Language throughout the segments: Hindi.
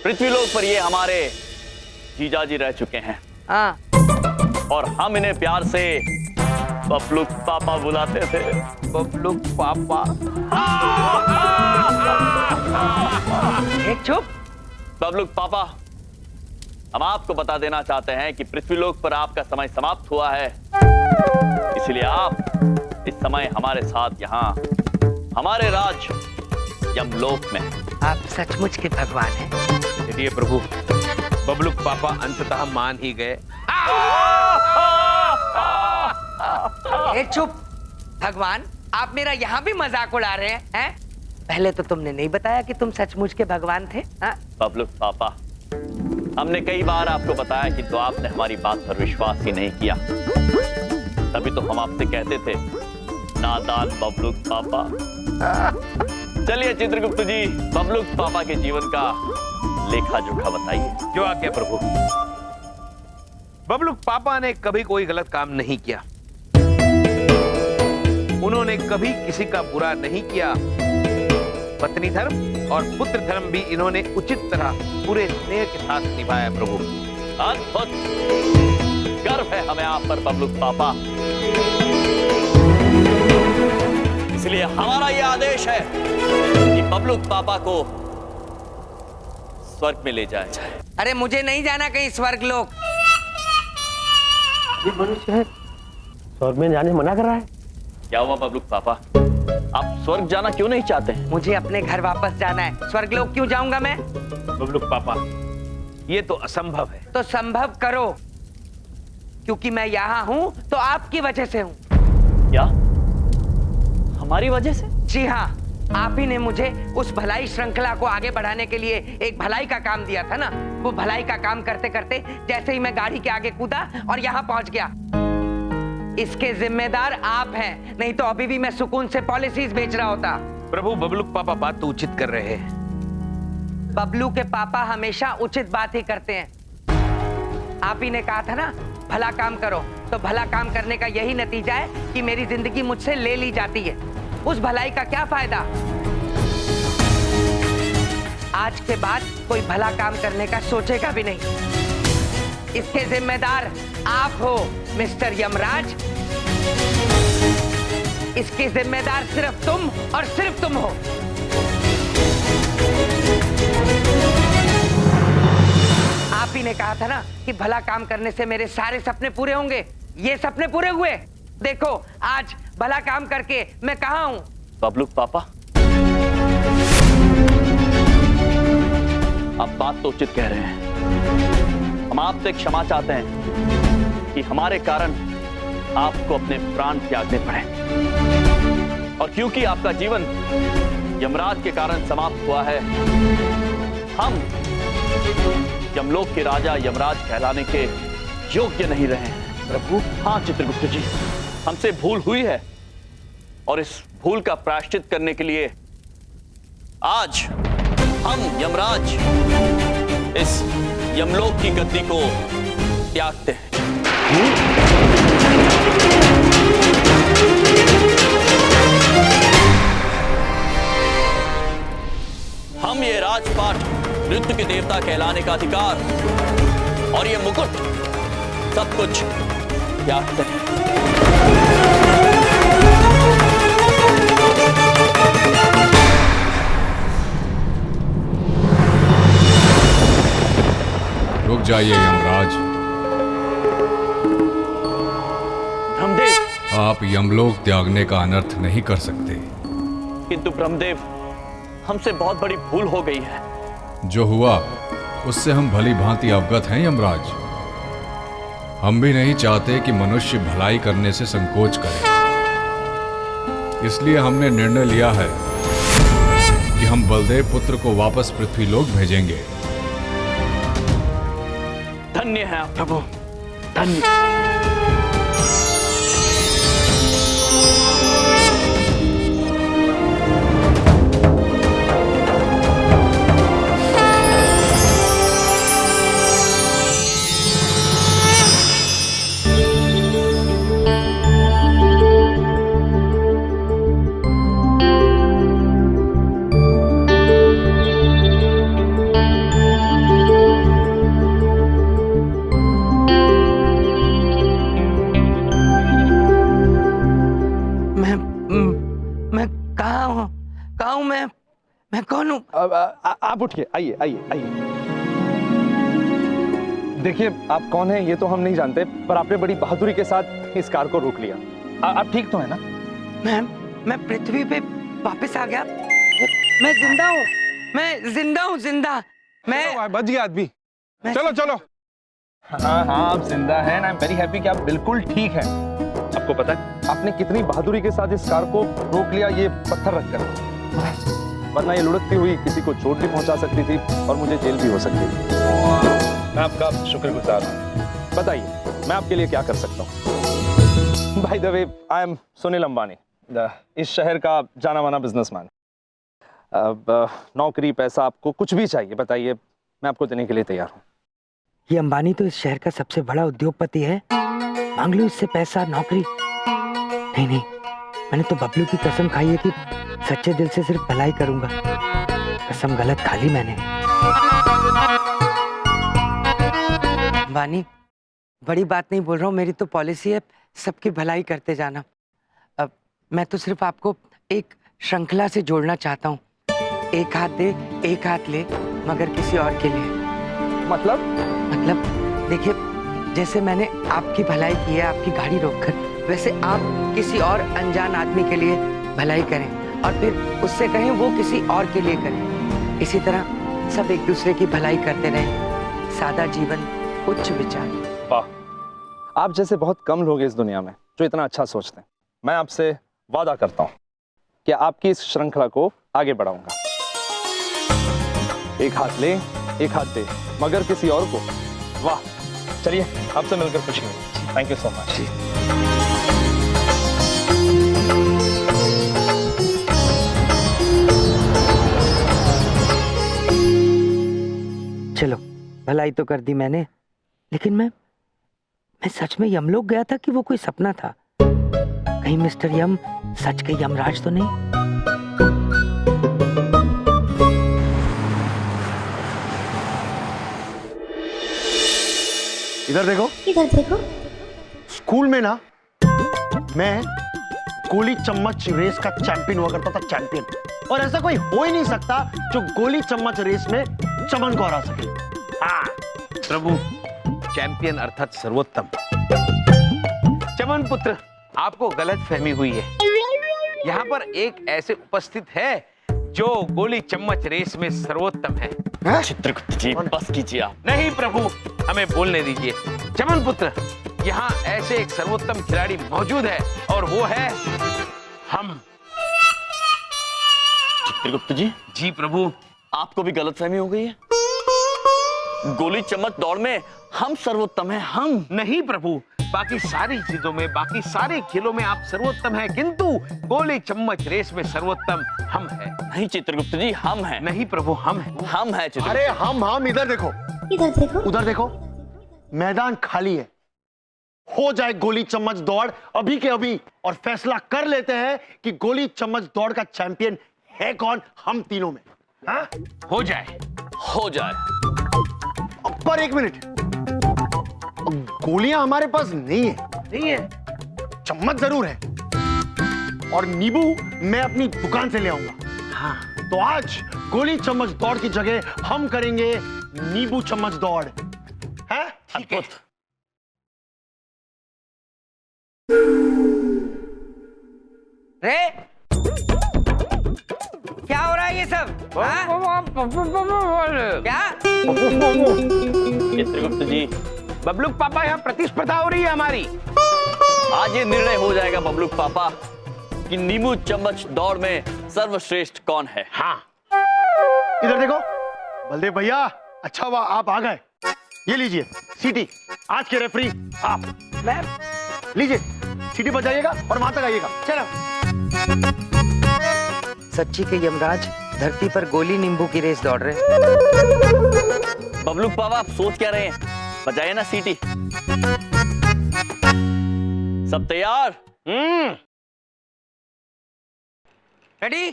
पृथ्वीलोक पर ये हमारे जीजा जी रह चुके हैं। हाँ। और हम इन्हें प्यार से बबलू पापा बुलाते थे। बबलू पापा। एक चुप। बबलू पापा, हम आपको बता देना चाहते हैं कि पृथ्वीलोक पर आपका समय समाप्त हुआ है, इसलिए आप इस समय हमारे साथ यहाँ हमारे राज यमलोक में। आप सचमुच के भगवान हैं। चलिए प्रभु, बबलुक पापा अंततः मान ही गए। ए चुप। भगवान, आप मेरा यहाँ भी मजाक उड़ा रहे हैं? पहले तो तुमने नहीं बताया कि तुम सचमुच के भगवान थे। बबलू पापा, हमने कई बार आपको बताया कि तो आपने हमारी बात पर विश्वास ही नहीं किया। तभी तो हम आपसे कहते थे, नादान बबलू पापा। चलिए चित्रगुप्त जी, बबलू पापा के जीवन का लेखा जोखा बताइए। जो आज्ञा प्रभु। बबलुक पापा ने कभी कोई गलत काम नहीं किया। उन्होंने कभी किसी का बुरा नहीं किया। पत्नी धर्म और पुत्र धर्म भी इन्होंने उचित तरह पूरे स्नेह के साथ निभाया प्रभु। अद्भुत। गर्व है हमें आप पर बबलू पापा। इसलिए हमारा यह आदेश है कि बबलू पापा को स्वर्ग में ले जाया जाए। अरे मुझे नहीं जाना कहीं स्वर्ग लोक। ये मनुष्य है, स्वर्ग में जाने मना कर रहा है। क्या हुआ बबलू पापा, आप स्वर्ग जाना क्यों नहीं चाहते हैं? मुझे अपने घर वापस जाना है। स्वर्ग लोक क्यों जाऊंगा मैं? बबलुक पापा, ये तो असंभव है। तो संभव करो, क्योंकि मैं यहाँ हूँ तो आपकी वजह से हूँ। क्या? हमारी वजह से? जी हाँ, आप ही ने मुझे उस भलाई श्रृंखला को आगे बढ़ाने के लिए एक भलाई का काम दिया था ना। वो भलाई का काम करते करते जैसे ही मैं गाड़ी के आगे कूदा और यहाँ पहुंच गया। इसके जिम्मेदार आप हैं, नहीं तो अभी भी मैं सुकून से पॉलिसीज बेच रहा होता। प्रभु, बबलुक पापा बात तो उचित कर रहे हैं। बबलू के पापा हमेशा उचित बात ही करते हैं। आप ही ने कहा था ना, भला काम करो, तो भला काम करने का यही नतीजा है कि मेरी जिंदगी मुझसे ले ली जाती है। उस भलाई का क्या फायदा? आज के बाद कोई भला काम करने का सोचेगा भी नहीं। इसके जिम्मेदार आप हो मिस्टर यमराज। इसके जिम्मेदार सिर्फ तुम और सिर्फ तुम हो। आप ही ने कहा था ना कि भला काम करने से मेरे सारे सपने पूरे होंगे। ये सपने पूरे हुए। देखो आज भला काम करके मैं कहाँ हूँ। बबलू पापा, आप बात तो उचित कह रहे हैं। हम आपसे क्षमा चाहते हैं कि हमारे कारण आपको अपने प्राण त्यागने पड़े। और क्योंकि आपका जीवन यमराज के कारण समाप्त हुआ है, हम यमलोक के राजा यमराज कहलाने के योग्य नहीं रहे हैं। प्रभु। हाँ चित्रगुप्त जी, हमसे भूल हुई है और इस भूल का प्रायश्चित करने के लिए आज हम यमराज इस यमलोक की गद्दी को त्यागते हैं। हम ये राजपाट, नृत्य के देवता कहलाने का अधिकार और ये मुकुट सब कुछ त्यागते हैं। रुक जाइए यमराज। ब्रह्मदेव, आप यमलोक त्यागने का अनर्थ नहीं कर सकते। किंतु ब्रह्मदेव, हमसे बहुत बड़ी भूल हो गई है। जो हुआ उससे हम भली भांति अवगत हैं यमराज। हम भी नहीं चाहते कि मनुष्य भलाई करने से संकोच करे। इसलिए हमने निर्णय लिया है कि हम बलदेव पुत्र को वापस पृथ्वीलोक भेजेंगे। धन्य है आप प्रभु, धन्य। मैं कौन हूँ? आप उठिए, आइए आइए आइए। देखिए, आप कौन हैं ये तो हम नहीं जानते, पर आपने बड़ी बहादुरी के साथ इस कार को रोक लिया। आप ठीक तो है ना? मैं पृथ्वी पे वापस आ गया। मैं जिंदा हूँ, मैं जिंदा हूँ, जिंदा। मैं बच गया आदमी। मैं- चलो चलो। हाँ हाँ, आप जिंदा हैं। आई एम वेरी हैप्पी कि आप बिल्कुल ठीक हैं। आपको पता है आपने कितनी बहादुरी के साथ इस कार को रोक लिया, ये पत्थर रखकर, वरना ये लुढ़कती हुई किसी को चोट भी पहुंचा सकती थी और मुझे जेल भी हो सकती थी। मैं आपका शुक्रगुजार हूँ। बताइए, मैं आपके लिए क्या कर सकता हूँ? By the way, I am Sunil Ambani, इस शहर का जाना माना बिजनेसमैन। अब नौकरी, पैसा, आपको कुछ भी चाहिए बताइए, मैं आपको देने के लिए तैयार हूँ। ये अंबानी तो इस शहर का सबसे बड़ा उद्योगपति है, मांग लो इससे पैसा, नौकरी। नहीं नहीं, मैंने तो बबलू की कसम खाई है कि सच्चे दिल से सिर्फ भलाई करूंगा। कसम गलत खा ली मैंने। अंबानी, बड़ी बात नहीं बोल रहा हूँ, मेरी तो पॉलिसी है सबकी भलाई करते जाना। अब मैं तो सिर्फ आपको एक श्रृंखला से जोड़ना चाहता हूँ। एक हाथ दे, एक हाथ ले, मगर किसी और के लिए। मतलब देखिए, जैसे मैंने आपकी भलाई की है आपकी गाड़ी रोककर, वैसे आप किसी और अनजान आदमी के लिए भलाई करें और फिर उससे कहें वो किसी और के लिए करें। इसी तरह सब एक दूसरे की भलाई करते रहें। सादा जीवन, उच्च विचार। वाह, आप जैसे बहुत कम लोग हैं इस दुनिया में जो इतना अच्छा सोचते हैं। मैं आपसे वादा करता हूँ कि आपकी इस श्रृंखला को आगे बढ़ाऊंगा। एक हाथ ले, एक हाथ दे, मगर किसी और को। वाह, चलिए, आपसे मिलकर खुशी हुई। Thank you so much. चलो, भलाई तो कर दी मैंने, लेकिन मैं सच में यमलोक गया था कि वो कोई सपना था? कहीं मिस्टर यम सच के यमराज तो नहीं? इधर देखो, इधर देखो। स्कूल में ना मैं गोली चम्मच रेस का चैंपियन हुआ करता था, चैंपियन। और ऐसा कोई हो ही नहीं सकता जो गोली चम्मच रेस में चमन को हरा सके। हाँ प्रभु, चैंपियन अर्थात सर्वोत्तम। चमन पुत्र, आपको गलत फहमी हुई है। यहाँ पर एक ऐसे उपस्थित है जो गोली चम्मच रेस में सर्वोत्तम है। चित्रगुप्त जी, बस कीजिए आप। नहीं प्रभु, हमें बोलने दीजिए। चमन पुत्र, यहाँ ऐसे एक सर्वोत्तम खिलाड़ी मौजूद है और वो है हम। चित्रगुप्त जी। जी प्रभु। आपको भी गलतफहमी हो गई है। गोली चम्मच दौड़ में हम सर्वोत्तम हैं, हम। नहीं प्रभु, बाकी सारी चीजों में, बाकी सारे खेलों में आप सर्वोत्तम हैं, किंतु गोली चम्मच रेस में सर्वोत्तम हम हैं। नहीं चित्रगुप्त जी, हम हैं। नहीं प्रभु, हम हैं। हम हैं चित्रगुप्त। अरे हम इधर देखो, इधर देखो। उधर देखो, मैदान खाली है। हो जाए गोली चम्मच दौड़ अभी के अभी और फैसला कर लेते हैं कि गोली चम्मच दौड़ का चैंपियन है कौन हम तीनों में। हाँ? हो जाए। हो जाए। पर एक मिनट, गोलियां हमारे पास नहीं है। नहीं है। चम्मच जरूर है और नींबू मैं अपनी दुकान से ले आऊंगा। हाँ। तो आज गोली चम्मच दौड़ की जगह हम करेंगे नींबू चम्मच दौड़। है? ठीक है। अद्भुत। रे, क्या हो रहा है ये सब? हाँ? क्या? चित्रगुप्त जी, बबलूक पापा, यहाँ प्रतिस्पर्धा हो रही है हमारी। आज ये निर्णय हो जाएगा बबलूक पापा कि नींबू चम्मच दौड़ में सर्वश्रेष्ठ कौन है। हाँ। इधर देखो, बलदेव भैया, अच्छा हुआ आप आ गए। ये लीजिए सीटी, आज के रेफरी आप। मैं लीजिए सीटी बजाइएगा और वहां तक आइएगा। चलो। सच्ची के यमराज धरती पर गोली नींबू की रेस दौड़ रहे। बबलूक पापा, आप सोच क्या रहे हैं? बजाइए ना सीटी। सब तैयार? रेडी?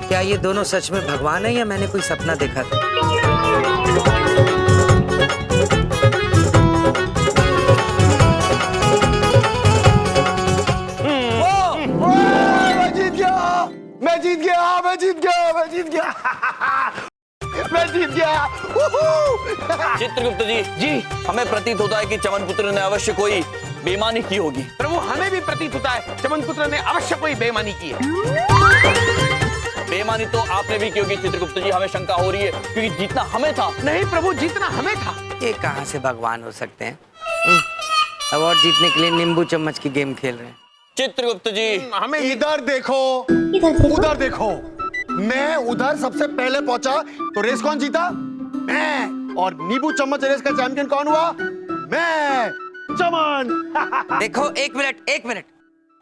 क्या ये दोनों सच में भगवान है या मैंने कोई सपना देखा था? चित्रगुप्त जी, हमें प्रतीत होता है कि चमन पुत्र ने अवश्य कोई बेईमानी की होगी। प्रभु हमें भी प्रतीत होता है चमन पुत्र ने अवश्य कोई बेईमानी की है। बेईमानी तो आपने भी की होगी चित्रगुप्त जी, हमें शंका हो रही है क्योंकि जीतना हमें था। नहीं प्रभु, जीतना हमें था। ये कहाँ से भगवान हो सकते हैं? अवार्ड जीतने के लिए नींबू चम्मच की गेम खेल रहे हैं। चित्रगुप्त जी, हमें इधर देखो, उधर देखो। मैं उधर सबसे पहले पहुंचा तो रेस कौन जीता? मैं। और नींबू चम्मच रेस का चैंपियन कौन हुआ? मैं, चमन। देखो एक मिनट,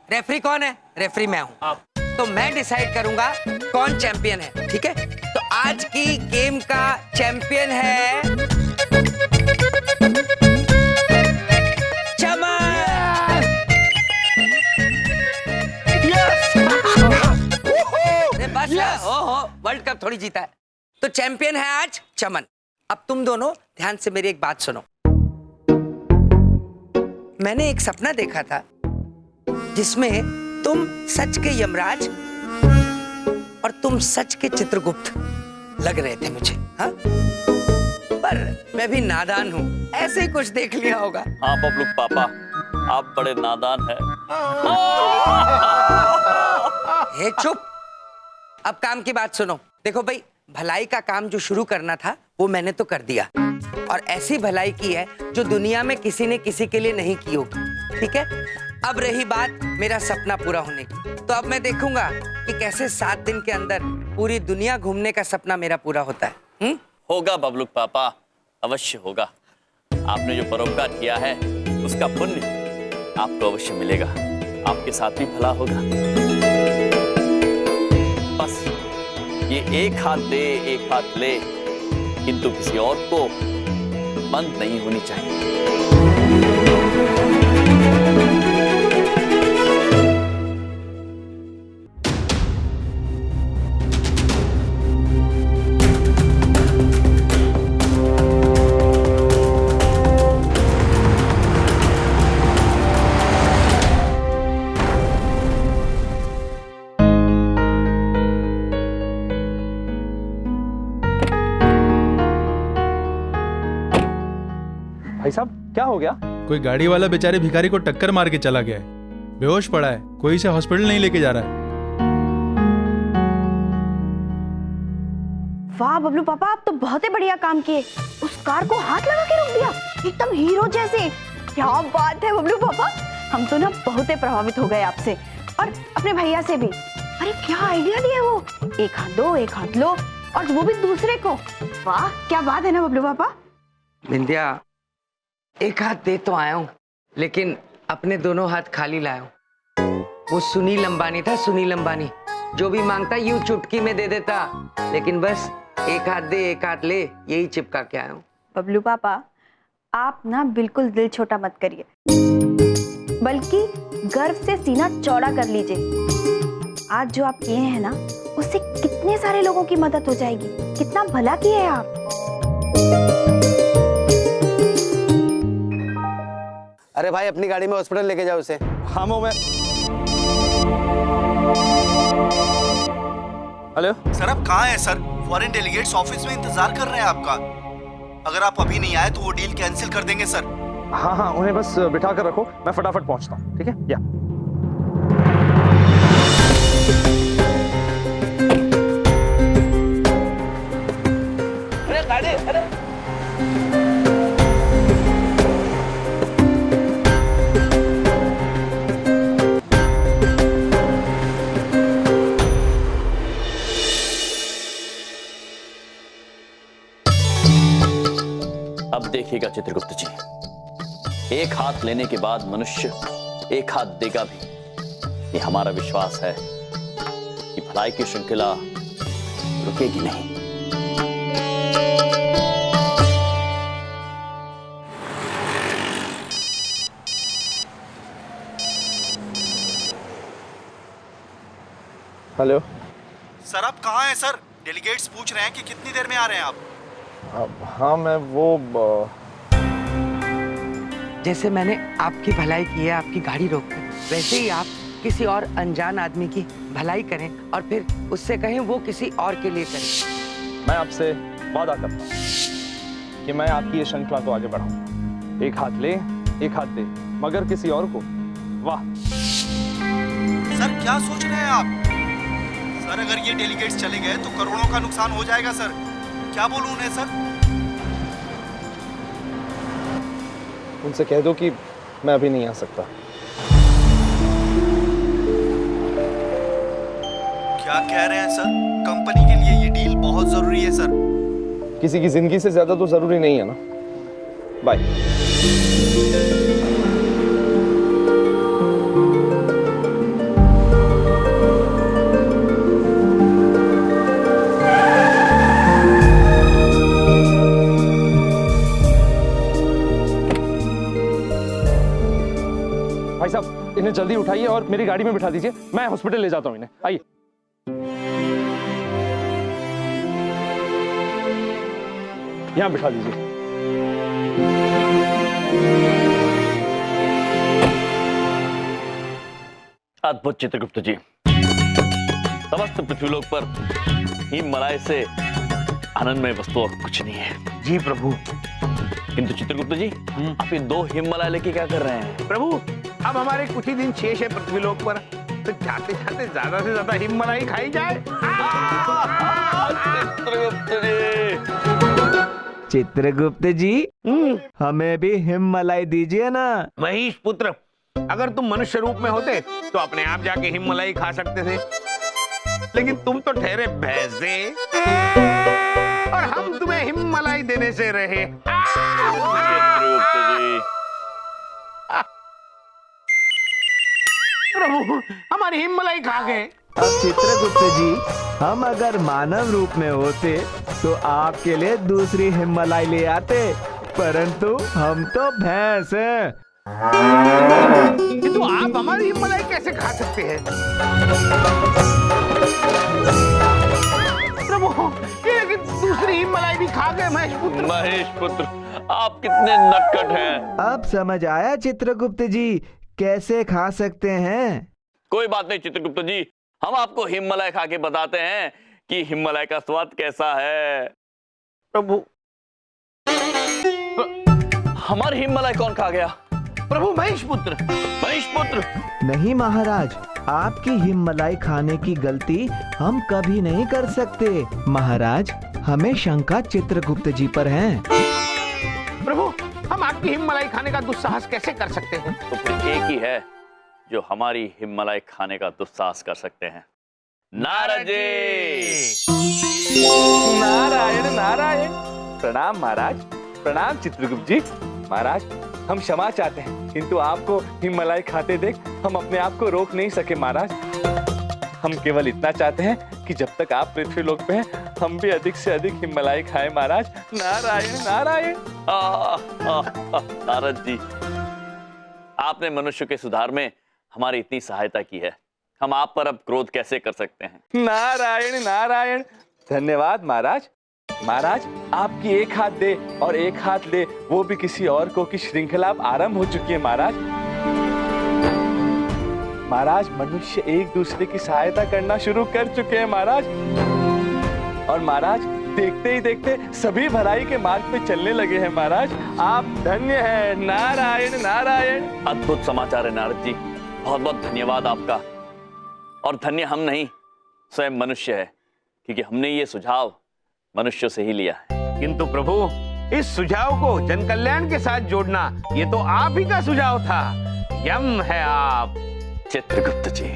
रेफरी कौन है? रेफरी मैं हूँ। तो मैं डिसाइड करूंगा कौन चैंपियन है, ठीक है? तो आज की गेम का चैंपियन है चमन। अरे बस, ओहो, वर्ल्ड कप थोड़ी जीता है। तो चैंपियन है आज चमन। अब तुम दोनों ध्यान से मेरी एक बात सुनो। मैंने एक सपना देखा था जिसमें तुम सच के यमराज और तुम सच के चित्रगुप्त लग रहे थे मुझे, हाँ? पर मैं भी नादान हूँ, ऐसे ही कुछ देख लिया होगा। हाँ बबलू पापा, आप बड़े नादान हैं। हे चुप। अब काम की बात सुनो। देखो भाई, भलाई का काम जो शुरू करना था वो मैंने तो कर दिया, और ऐसी भलाई की है जो दुनिया में किसी ने किसी के लिए नहीं की होगी, ठीक है? अब रही बात मेरा सपना पूरा होने की, तो अब मैं देखूंगा कि कैसे 7 दिन के अंदर पूरी दुनिया घूमने का सपना मेरा पूरा होता है। होगा बबलू पापा, अवश्य होगा। आपने जो परोपकार किया है उसका पुण्य आपको अवश्य मिलेगा, आपके साथ भी भला होगा। बस ये एक हाथ दे एक हाथ ले, किंतु किसी और को बंद नहीं होनी चाहिए। भाई साहब क्या हो गया? कोई गाड़ी वाला बेचारे भिखारी को टक्कर मार के चला गया है, बेहोश पड़ा है, कोई इसे हॉस्पिटल नहीं लेके जा रहा है। वाह बबलू पापा, आप तो बहुत ही बढ़िया काम किए। उस कार को हाथ लगा के रोक दिया, एकदम हीरो जैसे। क्या बात है बबलू पापा, हम तो ना बहुत ही प्रभावित हो गए आपसे और अपने भैया से भी। अरे क्या आइडिया दिया वो, एक हाथ दो एक हाथ लो, और वो भी दूसरे को। वाह क्या बात है ना बबलू पापा। बिंदिया, एक हाथ दे तो आया हूं, लेकिन अपने दोनों हाथ खाली लाया हूं। वो सुनील अंबानी था, सुनील अंबानी, जो भी मांगता यूं चुटकी में दे देता, लेकिन बस एक हाथ दे एक हाथ ले, यही चिपका के आया हूं। बबलू पापा, आप ना बिल्कुल दिल छोटा मत करिए, बल्कि गर्व से सीना चौड़ा कर लीजिए। आज जो आप किए हैं ना, उससे कितने सारे लोगों की मदद हो जाएगी। कितना भला किए हैं आप। अरे भाई, अपनी गाड़ी में हॉस्पिटल लेके जाओ उसे। हाँ मैं। हेलो सर, आप कहाँ हैं सर? फॉरेन डेलीगेट्स ऑफिस में इंतजार कर रहे हैं आपका। अगर आप अभी नहीं आए तो वो डील कैंसिल कर देंगे सर। हाँ उन्हें बस बिठा कर रखो, मैं फटाफट पहुंचता हूँ, ठीक है? या अब देखिएगा चित्रगुप्त जी, एक हाथ लेने के बाद मनुष्य एक हाथ देगा भी। ये हमारा विश्वास है कि भलाई की श्रृंखला रुकेगी नहीं। हेलो सर, आप कहाँ हैं सर? डेलीगेट्स पूछ रहे हैं कि कितनी देर में आ रहे हैं आप। हाँ मैं वो जैसे मैंने आपकी भलाई की है आपकी गाड़ी रोक कर, वैसे ही आप किसी और अनजान आदमी की भलाई करें और फिर उससे कहें वो किसी और के लिए करे। मैं आपसे वादा करता हूँ कि मैं आपकी ये श्रृंखला को आगे बढ़ाऊं। एक हाथ ले, एक हाथ दे, मगर किसी और को। वाह सर क्या सोच रहे हैं आप? सर अगर ये डेलीगेट्स चले गए तो करोड़ों का नुकसान हो जाएगा सर। क्या बोलूं उन्हें सर? उनसे कह दो कि मैं अभी नहीं आ सकता। क्या कह रहे हैं सर? कंपनी के लिए ये डील बहुत जरूरी है सर। किसी की जिंदगी से ज्यादा तो जरूरी नहीं है ना। बाय। भाई साहब, इन्हें जल्दी उठाइए और मेरी गाड़ी में बिठा दीजिए। मैं हॉस्पिटल ले जाता हूँ इन्हें। आइए। यहाँ बिठा दीजिए। अद्भुत चित्रगुप्त जी, समस्त पृथ्वीलोक पर हिममलाय से आनंदमय वस्तु और कुछ नहीं है। जी प्रभु। किंतु चित्रगुप्त जी, आप ये 2 हिममलाय लेके क्या कर रहे हैं? प्रभु, अब हमारे कुछ ही दिन शेष है पृथ्वीलोक पर, तो जाते जाते ज्यादा से ज्यादा हिममलाई खाई जाए। चित्रगुप्त जी, चित्रगुप्त जी, हमें भी हिममलाई दीजिए ना। महेश पुत्र, अगर तुम मनुष्य रूप में होते तो अपने आप जाके हिममलाई खा सकते थे, लेकिन तुम तो ठहरे भैंसे और हम तुम्हें हिममलाई देने से रहे। चित्रगुप्त जी, प्रभु, हमारी हिममलाई खा गए। अब चित्रगुप्त जी, हम अगर मानव रूप में होते तो आपके लिए दूसरी हिममलाई ले आते, परंतु हम तो भैंस हैं। तो आप हमारी हिममलाई कैसे खा सकते हैं? प्रभु, ये दूसरी हिममलाई भी खा गए महेश पुत्र। महेश पुत्र, आप कितने नटखट हैं। अब समझ आया चित्रगुप्त जी, कैसे खा सकते हैं। कोई बात नहीं चित्रगुप्त जी, हम आपको हिममलाई खा के बताते हैं कि हिममलाई का स्वाद कैसा है। प्रभु, हमारी हिममलाई कौन खा गया? प्रभु महेश पुत्र। महेश पुत्र? नहीं महाराज, आपकी हिममलाई खाने की गलती हम कभी नहीं कर सकते। महाराज, हमें शंका चित्रगुप्त जी पर है। प्रभु, हम आपकी हिममलाई खाने का दुस्साहस कैसे कर सकते हैं? तो फिर एक ही है जो हमारी हिममलाई खाने का दुस्साहस कर सकते हैं। नारद जी। नारायण नारायण। प्रणाम महाराज। प्रणाम चित्रगुप्त जी। महाराज, हम क्षमा चाहते हैं, किंतु आपको हिममलाई खाते देख हम अपने आप को रोक नहीं सके महाराज। हम केवल इतना चाहते हैं कि जब तक आप पृथ्वीलोक पे हैं, हम भी अधिक से अधिक हिममलाई खाएं महाराज। नारायण नारायण। नारद जी, आपने मनुष्य के सुधार में हमारी इतनी सहायता की है, हम आप पर अब क्रोध कैसे कर सकते हैं? नारायण नारायण। धन्यवाद महाराज। महाराज, आपकी एक हाथ दे और एक हाथ ले, वो भी किसी और को की श्रृंखला अब आरंभ हो चुकी है महाराज। महाराज, मनुष्य एक दूसरे की सहायता करना शुरू कर चुके हैं महाराज। और महाराज, देखते ही देखते सभी भलाई के मार्ग पे चलने लगे हैं महाराज। आप धन्य हैं। नारायण नारायण। अद्भुत समाचार है नारद जी, बहुत बहुत धन्यवाद आपका। और धन्य हम नहीं, स्वयं मनुष्य है, क्योंकि हमने ये सुझाव मनुष्यों से ही लिया है। किंतु प्रभु, इस सुझाव को जन कल्याण के साथ जोड़ना, ये तो आप ही का सुझाव था। यम है आप। चित्रगुप्त जी,